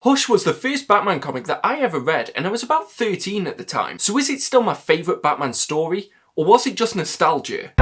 Hush was the first Batman comic that I ever read, and I was about 13 at the time. So is it still my favourite Batman story, or was it just nostalgia?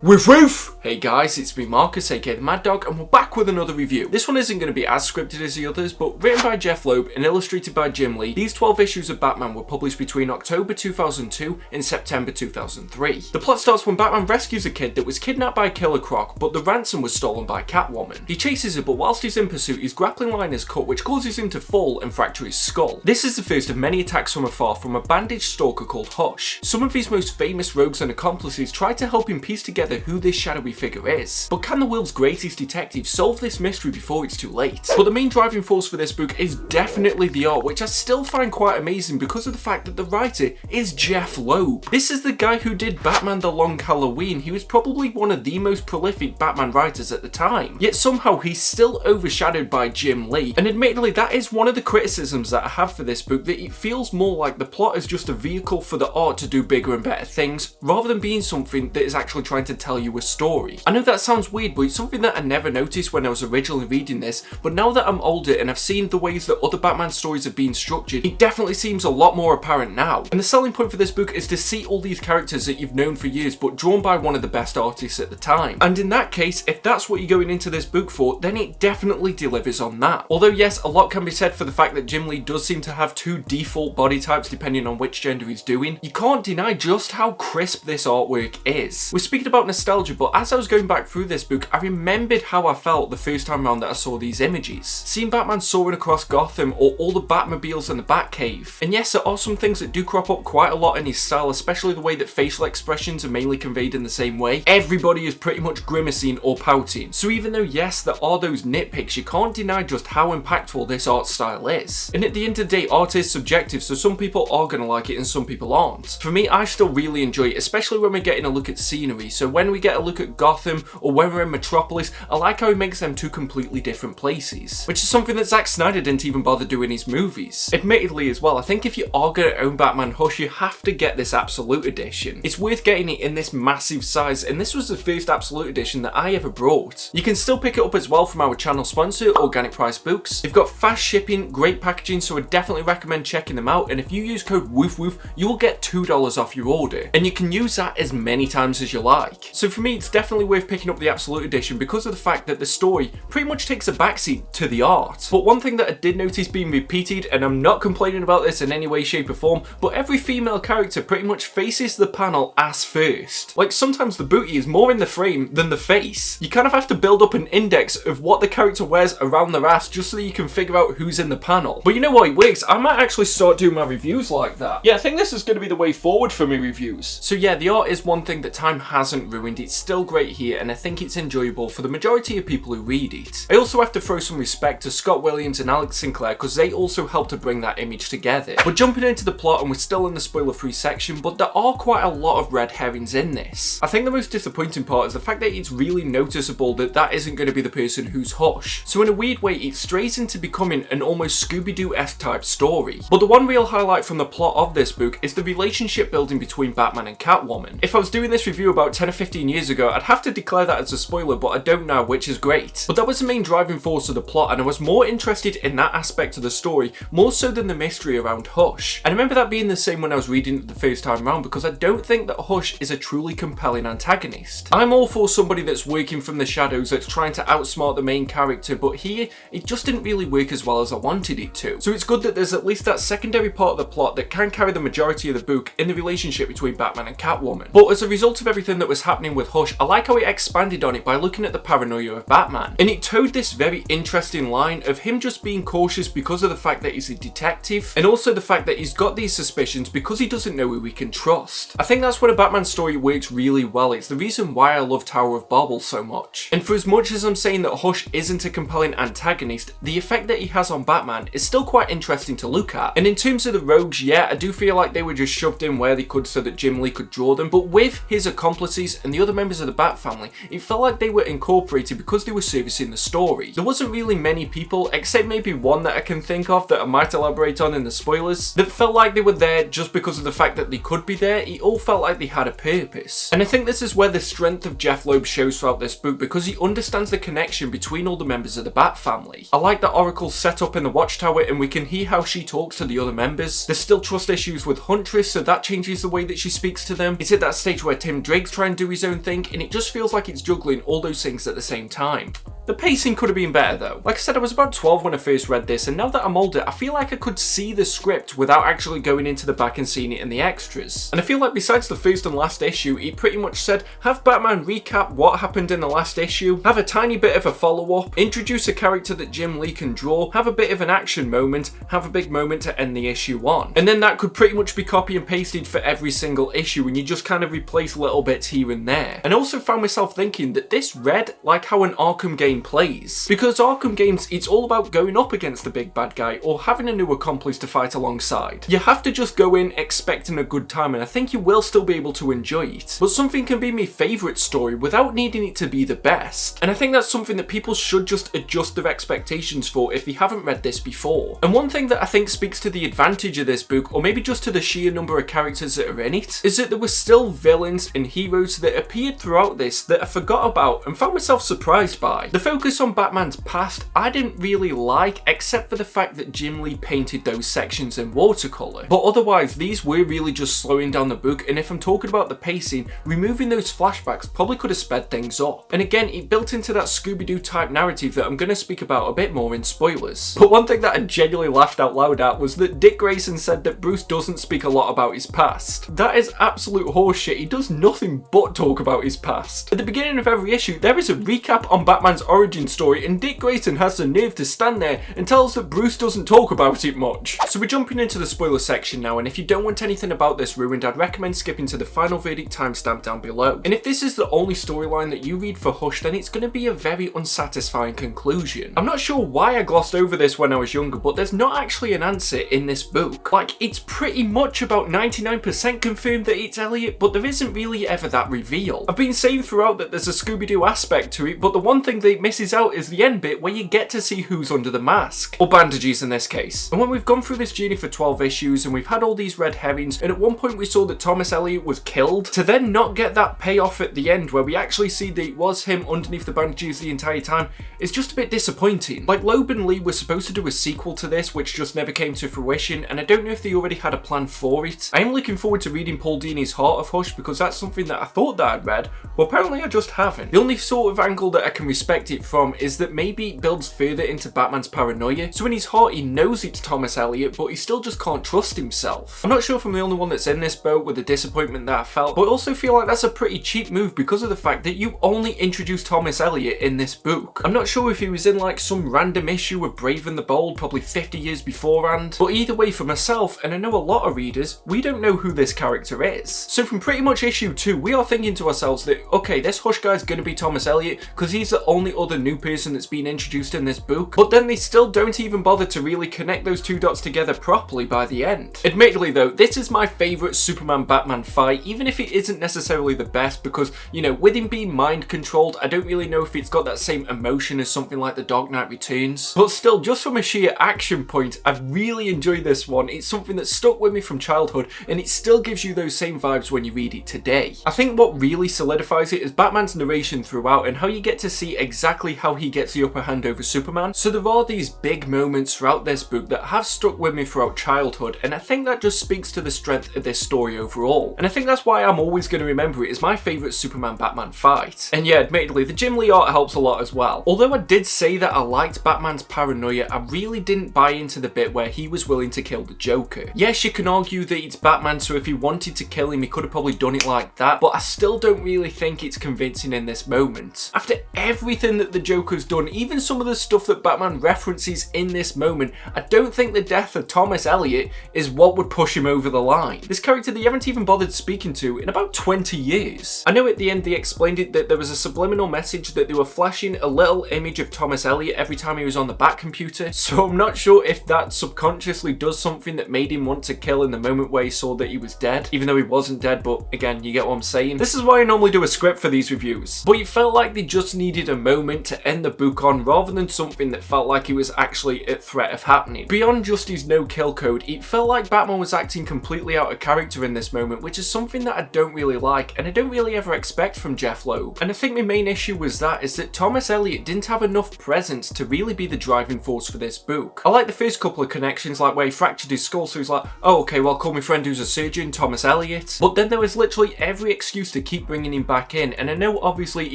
Woof woof! Hey guys, it's me Marcus, aka the Mad Dog, and we're back with another review. This one isn't going to be as scripted as the others, but written by Jeph Loeb and illustrated by Jim Lee, these 12 issues of Batman were published between October 2002 and September 2003. The plot starts when Batman rescues a kid that was kidnapped by Killer Croc, but the ransom was stolen by Catwoman. He chases her, but whilst he's in pursuit, his grappling line is cut, which causes him to fall and fracture his skull. This is the first of many attacks from afar from a bandaged stalker called Hush. Some of his most famous rogues and accomplices try to help him piece together who this shadowy figure is. But can the world's greatest detective solve this mystery before it's too late? But the main driving force for this book is definitely the art, which I still find quite amazing because of the fact that the writer is Jeph Loeb. This is the guy who did Batman The Long Halloween. He was probably one of the most prolific Batman writers at the time. Yet somehow he's still overshadowed by Jim Lee. And admittedly, that is one of the criticisms that I have for this book, that it feels more like the plot is just a vehicle for the art to do bigger and better things, rather than being something that is actually trying to tell you a story. I know that sounds weird, but it's something that I never noticed when I was originally reading this, but now that I'm older and I've seen the ways that other Batman stories have been structured, it definitely seems a lot more apparent now. And the selling point for this book is to see all these characters that you've known for years, but drawn by one of the best artists at the time. And in that case, if that's what you're going into this book for, then it definitely delivers on that. Although yes, a lot can be said for the fact that Jim Lee does seem to have two default body types depending on which gender he's doing, you can't deny just how crisp this artwork is. We're speaking about nostalgia, but as I was going back through this book, I remembered how I felt the first time around that I saw these images. Seeing Batman soaring across Gotham, or all the Batmobiles in the Batcave. And yes, there are some things that do crop up quite a lot in his style, especially the way that facial expressions are mainly conveyed in the same way. Everybody is pretty much grimacing or pouting. So even though yes, there are those nitpicks, you can't deny just how impactful this art style is. And at the end of the day, art is subjective, so some people are going to like it and some people aren't. For me, I still really enjoy it, especially when we're getting a look at scenery. So when we get a look at Gotham, or when we're in Metropolis, I like how he makes them two completely different places, which is something that Zack Snyder didn't even bother doing in his movies. Admittedly as well, I think if you are going to own Batman Hush, you have to get this Absolute Edition. It's worth getting it in this massive size, and this was the first Absolute Edition that I ever brought. You can still pick it up as well from our channel sponsor, Organic Price Books. They've got fast shipping, great packaging, so I definitely recommend checking them out, and if you use code WOOFWOOF, you will get $2 off your order, and you can use that as many times as you like. So for me, it's definitely worth picking up the Absolute Edition because of the fact that the story pretty much takes a backseat to the art. But one thing that I did notice being repeated, and I'm not complaining about this in any way, shape or form, but every female character pretty much faces the panel ass first. Like sometimes the booty is more in the frame than the face. You kind of have to build up an index of what the character wears around their ass just so that you can figure out who's in the panel. But you know what, it works. I might actually start doing my reviews like that. Yeah, I think this is going to be the way forward for me reviews. So yeah, the art is one thing that time hasn't ruined. It's still great here, and I think it's enjoyable for the majority of people who read it. I also have to throw some respect to Scott Williams and Alex Sinclair because they also helped to bring that image together. But jumping into the plot, and we're still in the spoiler-free section, but there are quite a lot of red herrings in this. I think the most disappointing part is the fact that it's really noticeable that that isn't going to be the person who's Hush. So in a weird way, it strays into becoming an almost Scooby-Doo-esque type story. But the one real highlight from the plot of this book is the relationship building between Batman and Catwoman. If I was doing this review about 10 or 15 years ago, I'd have to declare that as a spoiler, but I don't now, which is great. But that was the main driving force of the plot, and I was more interested in that aspect of the story, more so than the mystery around Hush. And I remember that being the same when I was reading it the first time around, because I don't think that Hush is a truly compelling antagonist. I'm all for somebody that's working from the shadows, that's trying to outsmart the main character, but here, it just didn't really work as well as I wanted it to. So it's good that there's at least that secondary part of the plot that can carry the majority of the book in the relationship between Batman and Catwoman. But as a result of everything that was happening with Hush, I like how it expanded on it by looking at the paranoia of Batman. And it towed this very interesting line of him just being cautious because of the fact that he's a detective, and also the fact that he's got these suspicions because he doesn't know who he can trust. I think that's when a Batman story works really well. It's the reason why I love Tower of Babel so much. And for as much as I'm saying that Hush isn't a compelling antagonist, the effect that he has on Batman is still quite interesting to look at. And in terms of the rogues, yeah, I do feel like they were just shoved in where they could so that Jim Lee could draw them, but with his accomplices and the other members of the Bat family, it felt like they were incorporated because they were servicing the story. There wasn't really many people, except maybe one that I can think of that I might elaborate on in the spoilers, that felt like they were there just because of the fact that they could be there. It all felt like they had a purpose. And I think this is where the strength of Jeph Loeb shows throughout this book, because he understands the connection between all the members of the Bat family. I like that Oracle's set up in the Watchtower and we can hear how she talks to the other members. There's still trust issues with Huntress, so that changes the way that she speaks to them. It's at that stage where Tim Drake's trying to do his own thing, and it just feels like it's juggling all those things at the same time. The pacing could have been better though. Like I said, I was about 12 when I first read this, and now that I'm older, I feel like I could see the script without actually going into the back and seeing it in the extras. And I feel like besides the first and last issue, it pretty much said, have Batman recap what happened in the last issue, have a tiny bit of a follow-up, introduce a character that Jim Lee can draw, have a bit of an action moment, have a big moment to end the issue on. And then that could pretty much be copy and pasted for every single issue, and you just kind of replace little bits here and there. And I also found myself thinking that this read like how an Arkham game plays. Because Arkham games, it's all about going up against the big bad guy or having a new accomplice to fight alongside. You have to just go in expecting a good time, and I think you will still be able to enjoy it. But something can be my favourite story without needing it to be the best. And I think that's something that people should just adjust their expectations for if they haven't read this before. And one thing that I think speaks to the advantage of this book, or maybe just to the sheer number of characters that are in it, is that there were still villains and heroes that appeared throughout this that I forgot about and found myself surprised by. The focus on Batman's past I didn't really like, except for the fact that Jim Lee painted those sections in watercolour. But otherwise, these were really just slowing down the book, and if I'm talking about the pacing, removing those flashbacks probably could have sped things up. And again, it built into that Scooby-Doo type narrative that I'm going to speak about a bit more in spoilers. But one thing that I genuinely laughed out loud at was that Dick Grayson said that Bruce doesn't speak a lot about his past. That is absolute horseshit. He does nothing but talk about his past. At the beginning of every issue, there is a recap on Batman's origin story, and Dick Grayson has the nerve to stand there and tell us that Bruce doesn't talk about it much. So we're jumping into the spoiler section now, and if you don't want anything about this ruined, I'd recommend skipping to the final verdict timestamp down below. And if this is the only storyline that you read for Hush, then it's going to be a very unsatisfying conclusion. I'm not sure why I glossed over this when I was younger, but there's not actually an answer in this book. Like, it's pretty much about 99% confirmed that it's Elliot, but there isn't really ever that reveal. I've been saying throughout that there's a Scooby-Doo aspect to it, but the one thing that misses out is the end bit where you get to see who's under the mask. Or bandages in this case. And when we've gone through this journey for 12 issues and we've had all these red herrings, and at one point we saw that Thomas Elliot was killed, to then not get that payoff at the end where we actually see that it was him underneath the bandages the entire time, is just a bit disappointing. Like, Loeb and Lee were supposed to do a sequel to this, which just never came to fruition, and I don't know if they already had a plan for it. I am looking forward to reading Paul Dini's Heart of Hush, because that's something that I thought that I'd read, but apparently I just haven't. The only sort of angle that I can respect it from is that maybe it builds further into Batman's paranoia. So in his heart he knows it's Thomas Elliot, but he still just can't trust himself. I'm not sure if I'm the only one that's in this boat with the disappointment that I felt, but I also feel like that's a pretty cheap move because of the fact that you only introduced Thomas Elliot in this book. I'm not sure if he was in like some random issue of Brave and the Bold probably 50 years beforehand, but either way, for myself, and I know a lot of readers, we don't know who this character is. So from pretty much issue 2, we are thinking to ourselves that, okay, this Hush guy's gonna be Thomas Elliot because he's the only other new person that's been introduced in this book, but then they still don't even bother to really connect those two dots together properly by the end. Admittedly though, this is my favourite Superman-Batman fight, even if it isn't necessarily the best, because, you know, with him being mind controlled, I don't really know if it's got that same emotion as something like The Dark Knight Returns. But still, just from a sheer action point, I've really enjoyed this one. It's something that stuck with me from childhood, and it still gives you those same vibes when you read it today. I think what really solidifies it is Batman's narration throughout, and how you get to see exactly how he gets the upper hand over Superman. So there are these big moments throughout this book that have stuck with me throughout childhood, and I think that just speaks to the strength of this story overall. And I think that's why I'm always going to remember it as my favourite Superman-Batman fight. And yeah, admittedly, the Jim Lee art helps a lot as well. Although I did say that I liked Batman's paranoia, I really didn't buy into the bit where he was willing to kill the Joker. Yes, you can argue that it's Batman, so if he wanted to kill him, he could have probably done it like that, but I still don't really think it's convincing in this moment. After everything everything that the Joker's done, even some of the stuff that Batman references in this moment, I don't think the death of Thomas Elliot is what would push him over the line. This character that you haven't even bothered speaking to in about 20 years. I know at the end they explained it that there was a subliminal message that they were flashing a little image of Thomas Elliot every time he was on the Bat computer, so I'm not sure if that subconsciously does something that made him want to kill in the moment where he saw that he was dead, even though he wasn't dead, but again, you get what I'm saying. This is why I normally do a script for these reviews, but it felt like they just needed a moment to end the book on rather than something that felt like it was actually at threat of happening. Beyond just his no-kill code, it felt like Batman was acting completely out of character in this moment, which is something that I don't really like and I don't really ever expect from Jeph Loeb. And I think my main issue was that is that Thomas Elliot didn't have enough presence to really be the driving force for this book. I like the first couple of connections, like where he fractured his skull, so he's like, oh okay, well I'll call my friend who's a surgeon, Thomas Elliot. But then there was literally every excuse to keep bringing him back in, and I know obviously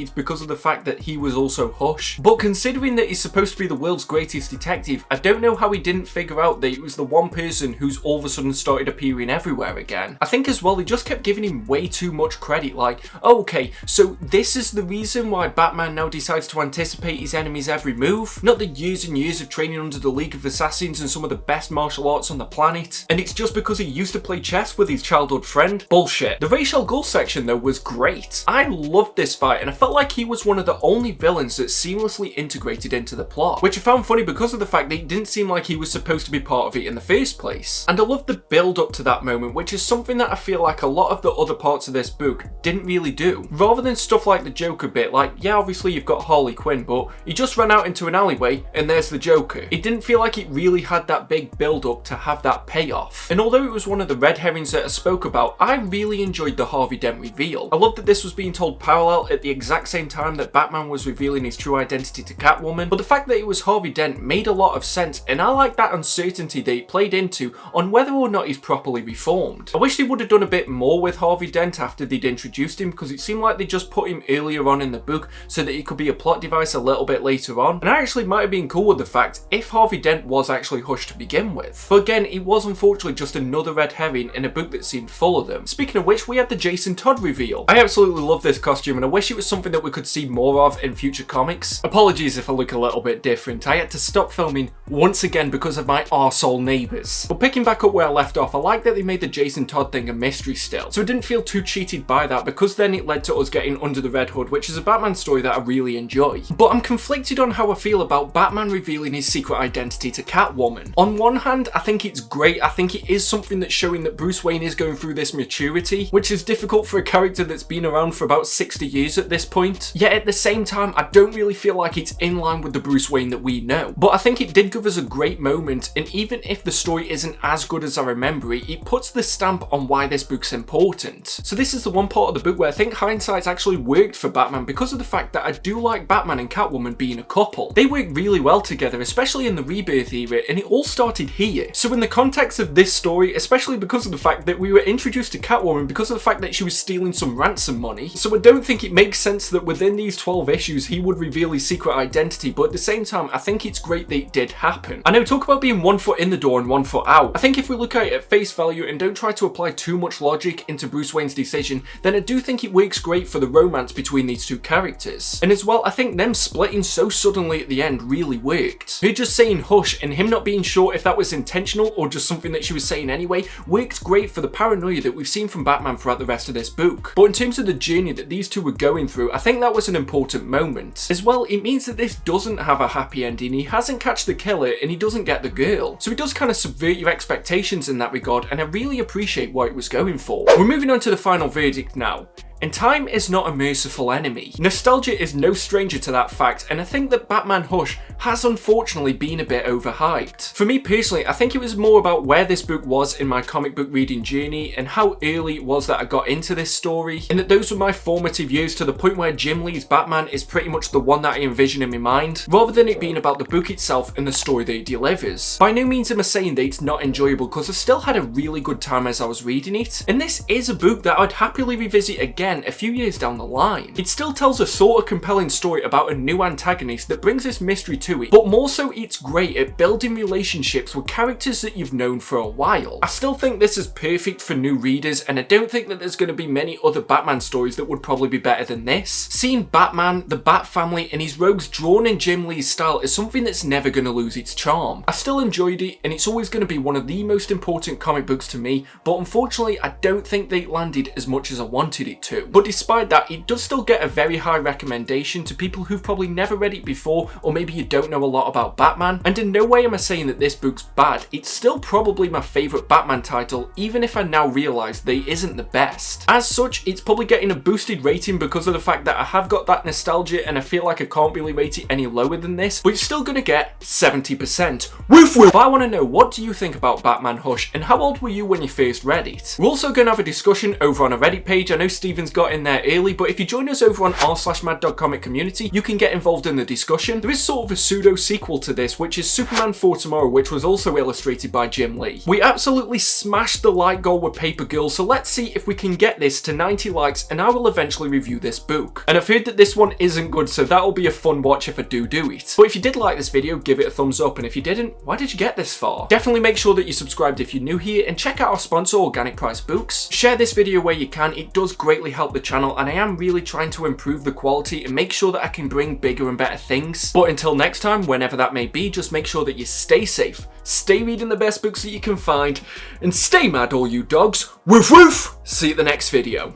it's because of the fact that he was also Hush, but considering that he's supposed to be the world's greatest detective, I don't know how he didn't figure out that he was the one person who's all of a sudden started appearing everywhere again. I think as well they just kept giving him way too much credit, like, oh, okay, so this is the reason why Batman now decides to anticipate his enemy's every move? Not the years and years of training under the League of Assassins and some of the best martial arts on the planet, and it's just because he used to play chess with his childhood friend? Bullshit. The Ra's al Ghul section though was great. I loved this fight and I felt like he was one of the only villains that seamlessly integrated into the plot, which I found funny because of the fact that it didn't seem like he was supposed to be part of it in the first place. And I loved the build up to that moment, which is something that I feel like a lot of the other parts of this book didn't really do. Rather than stuff like the Joker bit, like, yeah, obviously you've got Harley Quinn, but he just ran out into an alleyway and there's the Joker. It didn't feel like it really had that big build up to have that payoff. And although it was one of the red herrings that I spoke about, I really enjoyed the Harvey Dent reveal. I loved that this was being told parallel at the exact same time that Batman was revealing his true identity to Catwoman, but the fact that it was Harvey Dent made a lot of sense, and I like that uncertainty that it played into on whether or not he's properly reformed. I wish they would have done a bit more with Harvey Dent after they'd introduced him, because it seemed like they just put him earlier on in the book so that he could be a plot device a little bit later on, and I actually might have been cool with the fact if Harvey Dent was actually Hush to begin with. But again, it was unfortunately just another red herring in a book that seemed full of them. Speaking of which, we had the Jason Todd reveal. I absolutely love this costume and I wish it was something that we could see more of in future comics. Apologies if I look a little bit different. I had to stop filming once again because of my arsehole neighbours. But picking back up where I left off, I like that they made the Jason Todd thing a mystery still, so I didn't feel too cheated by that, because then it led to us getting Under the Red Hood, which is a Batman story that I really enjoy. But I'm conflicted on how I feel about Batman revealing his secret identity to Catwoman. On one hand, I think it's great. I think it is something that's showing that Bruce Wayne is going through this maturity, which is difficult for a character that's been around for about 60 years at this point. Yet at the same time, I don't really feel like it's in line with the Bruce Wayne that we know. But I think it did give us a great moment, and even if the story isn't as good as I remember it, it puts the stamp on why this book's important. So this is the one part of the book where I think hindsight's actually worked for Batman because of the fact that I do like Batman and Catwoman being a couple. They work really well together, especially in the Rebirth era, and it all started here. So in the context of this story, especially because of the fact that we were introduced to Catwoman because of the fact that she was stealing some ransom money, so I don't think it makes sense that within these 12 issues he would reveal his secret identity, but at the same time I think it's great that it did happen. I know, talk about being one foot in the door and one foot out. I think if we look at it at face value and don't try to apply too much logic into Bruce Wayne's decision, then I do think it works great for the romance between these two characters. And as well, I think them splitting so suddenly at the end really worked. Her just saying hush and him not being sure if that was intentional or just something that she was saying anyway worked great for the paranoia that we've seen from Batman throughout the rest of this book. But in terms of the journey that these two were going through, I think that was an important moment. As well, it means that this doesn't have a happy ending. He hasn't catch the killer and he doesn't get the girl. So it does kind of subvert your expectations in that regard, and I really appreciate what it was going for. We're moving on to the final verdict now. And time is not a merciful enemy. Nostalgia is no stranger to that fact, and I think that Batman Hush has unfortunately been a bit overhyped. For me personally, I think it was more about where this book was in my comic book reading journey and how early it was that I got into this story, and that those were my formative years to the point where Jim Lee's Batman is pretty much the one that I envision in my mind, rather than it being about the book itself and the story that it delivers. By no means am I saying that it's not enjoyable, because I still had a really good time as I was reading it, and this is a book that I'd happily revisit again again a few years down the line. It still tells a sort of compelling story about a new antagonist that brings this mystery to it, but more so it's great at building relationships with characters that you've known for a while. I still think this is perfect for new readers, and I don't think that there's going to be many other Batman stories that would probably be better than this. Seeing Batman, the Bat family, and his rogues drawn in Jim Lee's style is something that's never going to lose its charm. I still enjoyed it, and it's always going to be one of the most important comic books to me, but unfortunately I don't think they landed as much as I wanted it to. But despite that, it does still get a very high recommendation to people who've probably never read it before, or maybe you don't know a lot about Batman, and in no way am I saying that this book's bad. It's still probably my favourite Batman title, even if I now realise that it isn't the best. As such, it's probably getting a boosted rating because of the fact that I have got that nostalgia and I feel like I can't really rate it any lower than this, but it's still gonna get 70%. Woof woof! But I want to know, what do you think about Batman Hush, and how old were you when you first read it? We're also gonna have a discussion over on a Reddit page. I know Steven's got in there early, but if you join us over on r/maddogcomic community, you can get involved in the discussion. There is sort of a pseudo sequel to this, which is Superman for Tomorrow, which was also illustrated by Jim Lee. We absolutely smashed the like goal with Paper Girl, so let's see if we can get this to 90 likes and I will eventually review this book. And I've heard that this one isn't good, so that'll be a fun watch if I do it. But if you did like this video, give it a thumbs up, and if you didn't, why did you get this far? Definitely make sure that you're subscribed if you're new here, and check out our sponsor, Organic Price Books. Share this video where you can, it does greatly help the channel, and I am really trying to improve the quality and make sure that I can bring bigger and better things. But until next time, whenever that may be, just make sure that you stay safe, stay reading the best books that you can find, and stay mad all you dogs. Woof woof! See you at the next video.